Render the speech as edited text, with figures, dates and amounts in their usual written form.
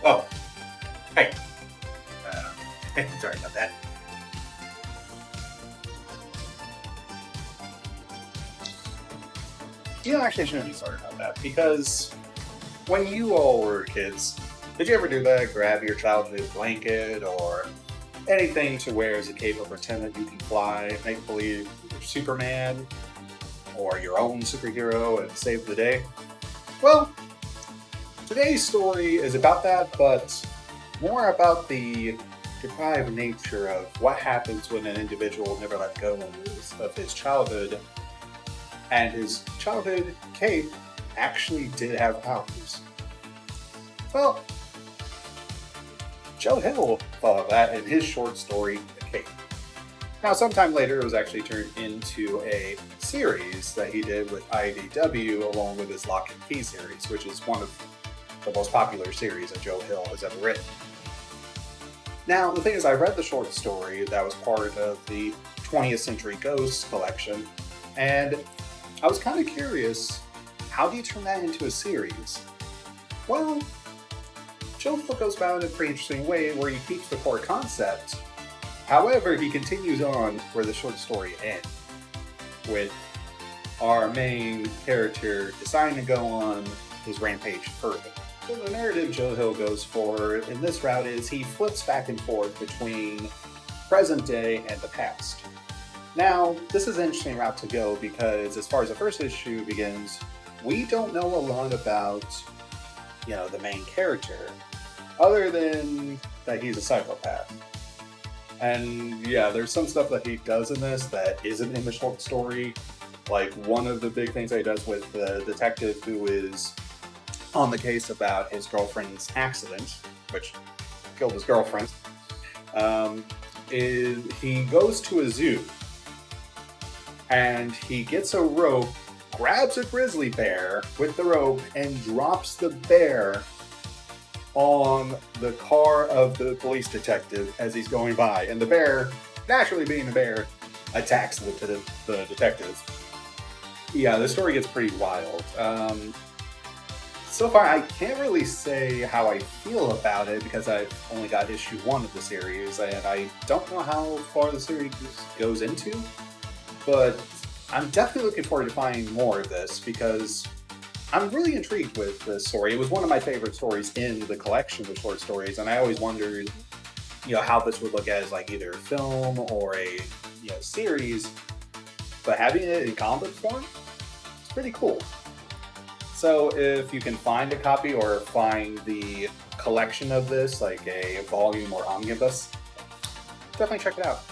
Oh, hey. Sorry about that. Actually, I shouldn't be sorry about that because when you all were kids, did you ever do that? Grab your childhood blanket or anything to wear as a cape or pretend that you can fly, make believe you're Superman or your own superhero and save the day? Well, today's story is about that, but more about the deprived nature of what happens when an individual never let go of his childhood, and his childhood cape actually did have powers. Well, Joe Hill thought of that in his short story, The Cape. Now, sometime later, it was actually turned into a series that he did with IDW along with his Lock and Key series, which is one of the most popular series that Joe Hill has ever written. Now, the thing is, I read the short story that was part of the 20th Century Ghosts collection, and I was kind of curious, how do you turn that into a series? Well, Joe Hill goes about it in a pretty interesting way where he keeps the core concept. However, he continues on where the short story ends, with our main character deciding to go on his rampage further. So the narrative Joe Hill goes for in this route is he flips back and forth between present day and the past. Now, this is an interesting route to go because as far as the first issue begins, we don't know a lot about, the main character, other than that he's a psychopath. And yeah, there's some stuff that he does in this that isn't in the short story. Like one of the big things that he does with the detective who is on the case about his girlfriend's accident, which killed his girlfriend, is he goes to a zoo and he gets a rope, grabs a grizzly bear with the rope, and drops the bear on the car of the police detective as he's going by. And the bear, naturally being a bear, attacks the detective. Yeah, the story gets pretty wild. So far, I can't really say how I feel about it because I've only got issue 1 of the series, and I don't know how far the series goes into, but I'm definitely looking forward to finding more of this because I'm really intrigued with this story. It was one of my favorite stories in the collection of short stories, and I always wondered, how this would look as like either a film or a series, but having it in comic form, it's pretty cool. So if you can find a copy or find the collection of this, like a volume or omnibus, definitely check it out.